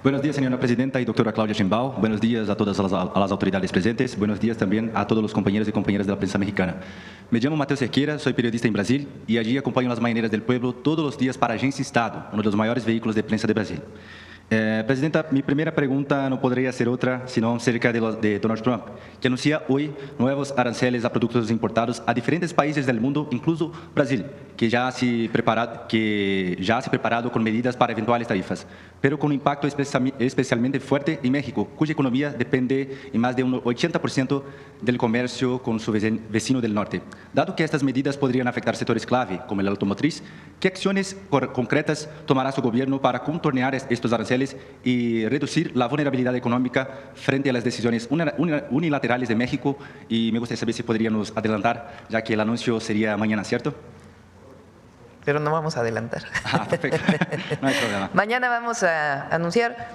Buenos días, señora presidenta y doctora Claudia Sheinbaum. Buenos días a todas las autoridades presentes. Buenos días también a todos los compañeros y compañeras de la prensa mexicana. Me llamo Mateo Cerqueira, soy periodista en Brasil y allí acompaño las mañaneras del pueblo todos los días para Agência Estado, uno de los mayores vehículos de prensa de Brasil. Presidenta, mi primera pregunta no podría ser otra sino acerca de Donald Trump, que anuncia hoy nuevos aranceles a productos importados a diferentes países del mundo, incluso Brasil, que ya se ha preparado con medidas para eventuales tarifas, pero con un impacto especialmente fuerte en México, cuya economía depende en más de un 80% del comercio con su vecino del norte. Dado que estas medidas podrían afectar sectores clave, como el automotriz, ¿qué acciones concretas tomará su gobierno para contornear estos aranceles y reducir la vulnerabilidad económica frente a las decisiones unilaterales de México? Y me gustaría saber si podríamos adelantar, ya que el anuncio sería mañana, ¿cierto? Pero no vamos a adelantar. Perfecto, no hay problema. Mañana vamos a anunciar,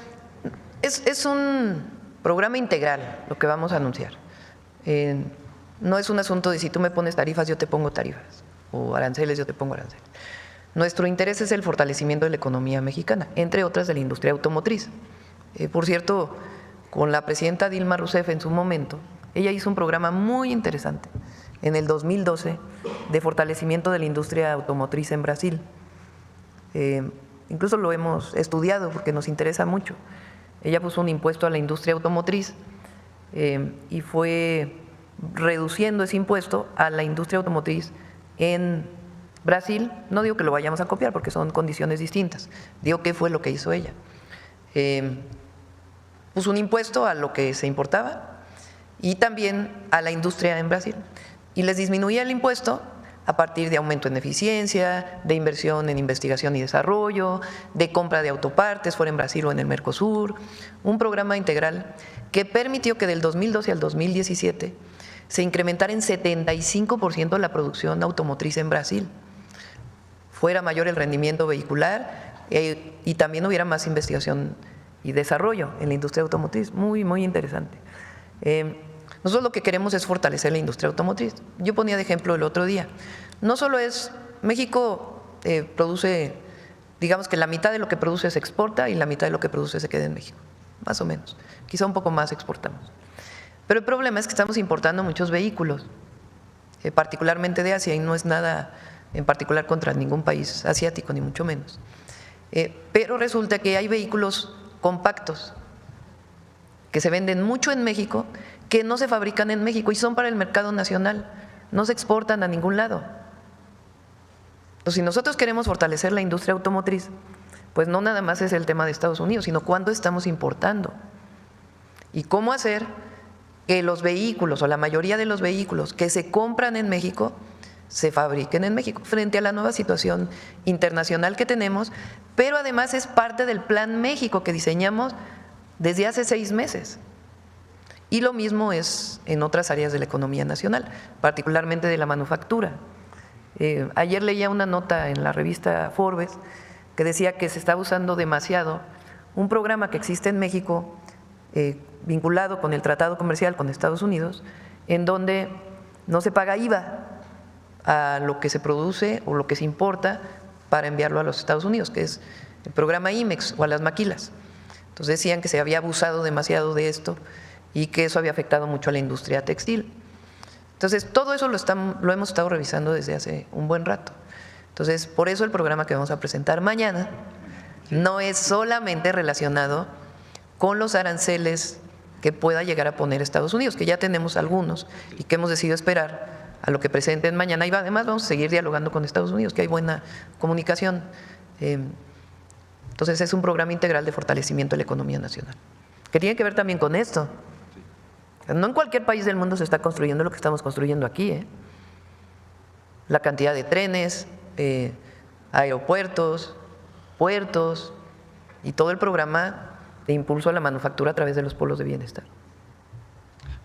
es un programa integral lo que vamos a anunciar. No es un asunto de si tú me pones tarifas, yo te pongo tarifas, o aranceles, yo te pongo aranceles. Nuestro interés es el fortalecimiento de la economía mexicana, entre otras de la industria automotriz. Por cierto, con la presidenta Dilma Rousseff en su momento, ella hizo un programa muy interesante en el 2012 de fortalecimiento de la industria automotriz en Brasil. Incluso lo hemos estudiado porque nos interesa mucho. Ella puso un impuesto a la industria automotriz y fue reduciendo ese impuesto a la industria automotriz en Brasil. No digo que lo vayamos a copiar porque son condiciones distintas, digo qué fue lo que hizo ella. Puso un impuesto a lo que se importaba y también a la industria en Brasil y les disminuía el impuesto a partir de aumento en eficiencia, de inversión en investigación y desarrollo, de compra de autopartes, fuera en Brasil o en el Mercosur, un programa integral que permitió que del 2012 al 2017 se incrementara en 75% la producción automotriz en Brasil, fuera mayor el rendimiento vehicular y también hubiera más investigación y desarrollo en la industria automotriz. Muy, muy interesante. Nosotros lo que queremos es fortalecer la industria automotriz. Yo ponía de ejemplo el otro día, no solo es, México produce, digamos que la mitad de lo que produce se exporta y la mitad de lo que produce se queda en México, más o menos, quizá un poco más exportamos. Pero el problema es que estamos importando muchos vehículos, particularmente de Asia, y no es nada en particular contra ningún país asiático, ni mucho menos. Pero resulta que hay vehículos compactos que se venden mucho en México, que no se fabrican en México y son para el mercado nacional, no se exportan a ningún lado. Entonces, si nosotros queremos fortalecer la industria automotriz, pues no nada más es el tema de Estados Unidos, sino cuándo estamos importando y cómo hacer que los vehículos o la mayoría de los vehículos que se compran en México se fabriquen en México, frente a la nueva situación internacional que tenemos, pero además es parte del Plan México que diseñamos desde hace 6 meses. Y lo mismo es en otras áreas de la economía nacional, particularmente de la manufactura. Ayer leía una nota en la revista Forbes que decía que se está usando demasiado un programa que existe en México vinculado con el tratado comercial con Estados Unidos, en donde no se paga IVA a lo que se produce o lo que se importa para enviarlo a los Estados Unidos, que es el programa IMEX o a las maquilas. Entonces decían que se había abusado demasiado de esto y que eso había afectado mucho a la industria textil. Entonces, todo eso lo hemos estado revisando desde hace un buen rato. Entonces, por eso el programa que vamos a presentar mañana no es solamente relacionado con los aranceles que pueda llegar a poner Estados Unidos, que ya tenemos algunos y que hemos decidido esperar a lo que presenten mañana. Y además vamos a seguir dialogando con Estados Unidos, que hay buena comunicación. Entonces, es un programa integral de fortalecimiento de la economía nacional, que tiene que ver también con esto. No en cualquier país del mundo se está construyendo lo que estamos construyendo aquí. La cantidad de trenes, aeropuertos, puertos y todo el programa de impulso a la manufactura a través de los polos de bienestar.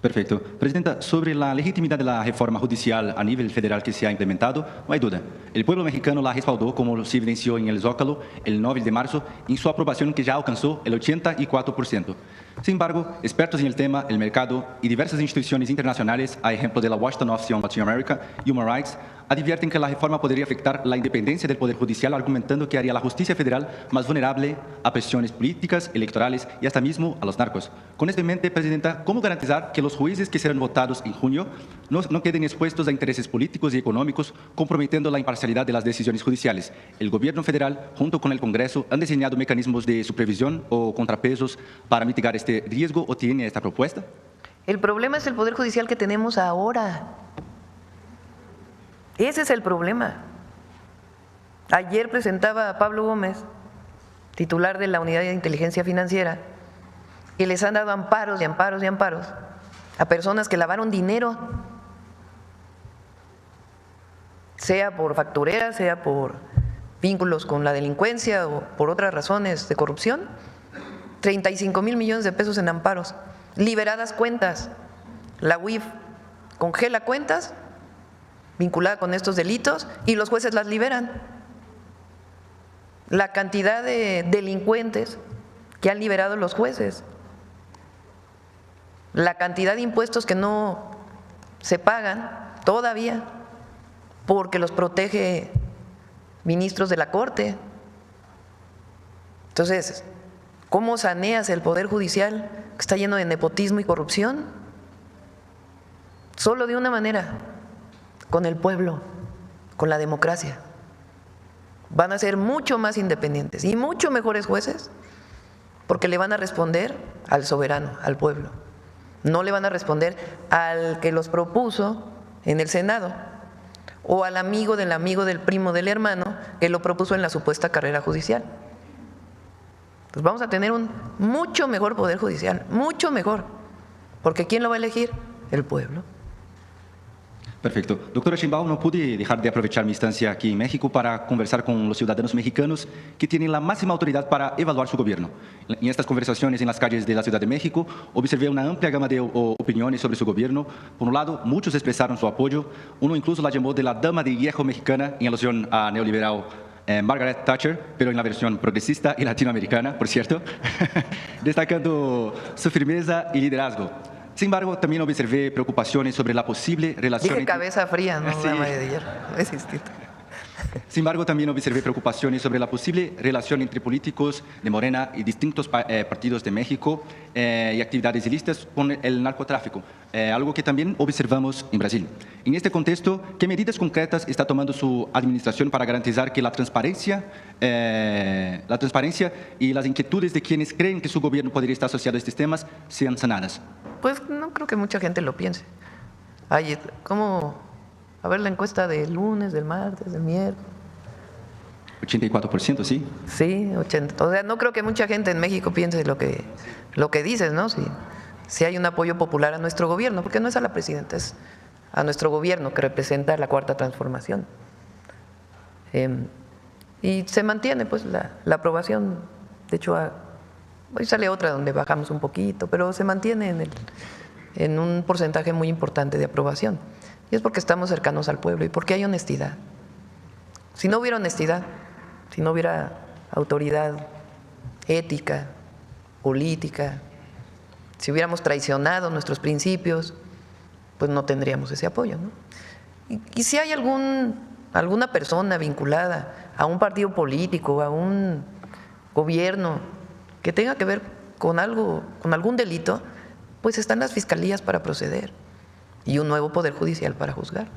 Perfecto. Presidenta, sobre la legitimidad de la reforma judicial a nivel federal que se ha implementado, no hay duda. El pueblo mexicano la respaldó, como se evidenció en el Zócalo el 9 de marzo, en su aprobación que ya alcanzó el 84%. Sin embargo, expertos en el tema, el mercado y diversas instituciones internacionales, a ejemplo de la Washington Office on Latin America Human Rights, advierten que la reforma podría afectar la independencia del Poder Judicial, argumentando que haría la justicia federal más vulnerable a presiones políticas, electorales y hasta mismo a los narcos. Con esto en mente, Presidenta, ¿cómo garantizar que los jueces que serán votados en junio no queden expuestos a intereses políticos y económicos, comprometiendo la imparcialidad de las decisiones judiciales? El Gobierno federal, junto con el Congreso, han diseñado mecanismos de supervisión o contrapesos para mitigar este riesgo o tiene esta propuesta? El problema es el Poder Judicial que tenemos ahora. Ese es el problema. Ayer presentaba a Pablo Gómez, titular de la Unidad de Inteligencia Financiera, y les han dado amparos y amparos y amparos a personas que lavaron dinero, sea por factureras, sea por vínculos con la delincuencia o por otras razones de corrupción. 35,000 millones de pesos en amparos, liberadas cuentas. La UIF congela cuentas vinculada con estos delitos y los jueces las liberan. La cantidad de delincuentes que han liberado los jueces, la cantidad de impuestos que no se pagan todavía porque los protege ministros de la Corte. Entonces, ¿cómo saneas el Poder Judicial que está lleno de nepotismo y corrupción? Solo de una manera: con el pueblo, con la democracia. Van a ser mucho más independientes y mucho mejores jueces porque le van a responder al soberano, al pueblo. No le van a responder al que los propuso en el Senado o al amigo del primo del hermano que lo propuso en la supuesta carrera judicial. Pues vamos a tener un mucho mejor Poder Judicial, mucho mejor, porque ¿quién lo va a elegir? El pueblo. Perfecto. Doctora Sheinbaum, no pude dejar de aprovechar mi estancia aquí en México para conversar con los ciudadanos mexicanos que tienen la máxima autoridad para evaluar su gobierno. En estas conversaciones en las calles de la Ciudad de México, observé una amplia gama de opiniones sobre su gobierno. Por un lado, muchos expresaron su apoyo. Uno incluso la llamó de la dama de hierro mexicana, en alusión a neoliberal Margaret Thatcher, pero en la versión progresista y latinoamericana, por cierto, destacando su firmeza y liderazgo. Sin embargo, también observé preocupaciones sobre la posible relación… Dije cabeza fría, no sí. dama de hierro, es distinto. Sin embargo, también observé preocupaciones sobre la posible relación entre políticos de Morena y distintos partidos de México y actividades ilícitas con el narcotráfico, algo que también observamos en Brasil. En este contexto, ¿qué medidas concretas está tomando su administración para garantizar que la transparencia y las inquietudes de quienes creen que su gobierno podría estar asociado a estos temas sean sanadas? Pues no creo que mucha gente lo piense. Ay, ¿cómo? A ver la encuesta del lunes, del martes, del miércoles. 84%, ¿sí? Sí, 80. O sea, no creo que mucha gente en México piense lo que dices, ¿no? Si hay un apoyo popular a nuestro gobierno, porque no es a la presidenta, es a nuestro gobierno que representa la Cuarta Transformación. Y se mantiene pues la aprobación. De hecho, hoy sale otra donde bajamos un poquito, pero se mantiene en un porcentaje muy importante de aprobación. Y es porque estamos cercanos al pueblo y porque hay honestidad. Si no hubiera honestidad, si no hubiera autoridad ética, política, si hubiéramos traicionado nuestros principios, pues no tendríamos ese apoyo, ¿no? Y si hay alguna persona vinculada a un partido político, a un gobierno que tenga que ver con algún delito, pues están las fiscalías para proceder y un nuevo Poder Judicial para juzgar.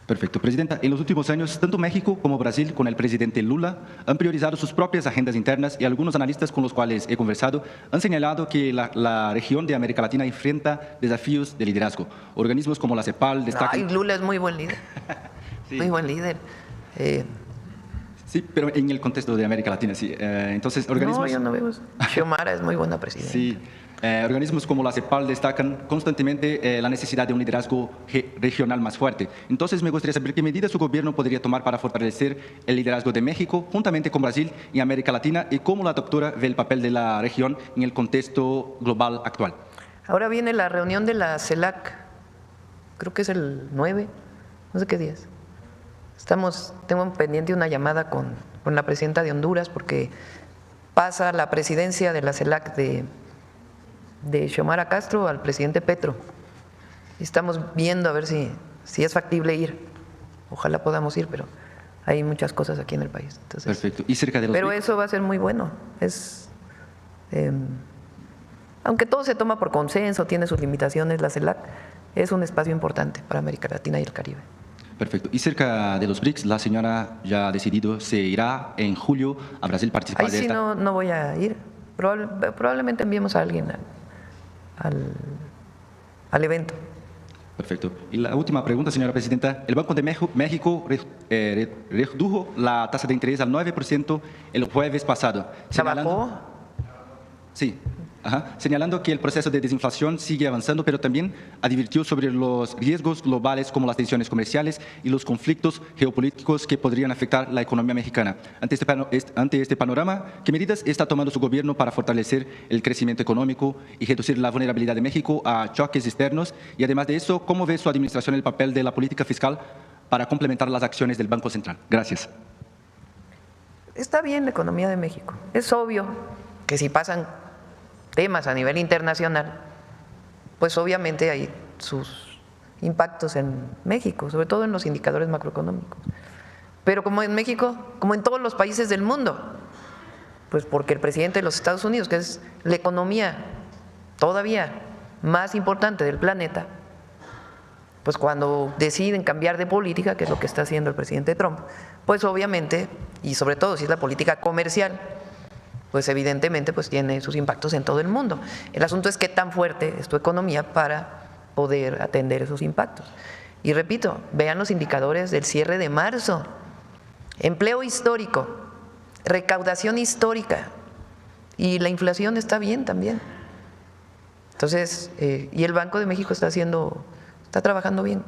Perfecto. Presidenta, en los últimos años, tanto México como Brasil, con el presidente Lula, han priorizado sus propias agendas internas y algunos analistas con los cuales he conversado han señalado que la región de América Latina enfrenta desafíos de liderazgo. Organismos como la CEPAL destacan… Ay, Lula es muy buen líder, sí. Muy buen líder. Sí, pero en el contexto de América Latina, sí. Entonces, organismos… No, yo no veo eso. Xiomara es muy buena presidenta. Sí. Organismos como la CEPAL destacan constantemente la necesidad de un liderazgo regional más fuerte. Entonces, me gustaría saber qué medidas su gobierno podría tomar para fortalecer el liderazgo de México, juntamente con Brasil y América Latina, y cómo la doctora ve el papel de la región en el contexto global actual. Ahora viene la reunión de la CELAC, creo que es el 9, no sé qué día es. Tengo pendiente una llamada con la presidenta de Honduras porque pasa la presidencia de la CELAC de de Xiomara Castro al presidente Petro. Estamos viendo a ver si es factible ir. Ojalá podamos ir, pero hay muchas cosas aquí en el país. Entonces, perfecto. ¿Y cerca de los pero BRICS? eso va a ser muy bueno. Aunque todo se toma por consenso, tiene sus limitaciones, la CELAC es un espacio importante para América Latina y el Caribe. Perfecto. Y cerca de los BRICS, la señora ya ha decidido, se irá en julio a Brasil participar Ahí de sí esta. no voy a ir. Probablemente enviemos a alguien al evento. Perfecto. Y la última pregunta, señora presidenta. El Banco de México redujo la tasa de interés al 9% el jueves pasado. ¿Se bajó? Sí. Ajá. Señalando que el proceso de desinflación sigue avanzando, pero también advirtió sobre los riesgos globales como las tensiones comerciales y los conflictos geopolíticos que podrían afectar la economía mexicana. Ante este panorama, ¿qué medidas está tomando su gobierno para fortalecer el crecimiento económico y reducir la vulnerabilidad de México a choques externos? Y además de eso, ¿cómo ve su administración el papel de la política fiscal para complementar las acciones del Banco Central? Gracias. Está bien la economía de México. Es obvio que si pasan temas a nivel internacional, pues obviamente hay sus impactos en México, sobre todo en los indicadores macroeconómicos. Pero como en México, como en todos los países del mundo, pues porque el presidente de los Estados Unidos, que es la economía todavía más importante del planeta, pues cuando deciden cambiar de política, que es lo que está haciendo el presidente Trump, pues obviamente, y sobre todo si es la política comercial, pues evidentemente pues tiene sus impactos en todo el mundo. El asunto es qué tan fuerte es tu economía para poder atender esos impactos. Y repito, vean los indicadores del cierre de marzo: empleo histórico, recaudación histórica, y la inflación está bien también. Entonces, y el Banco de México está trabajando bien.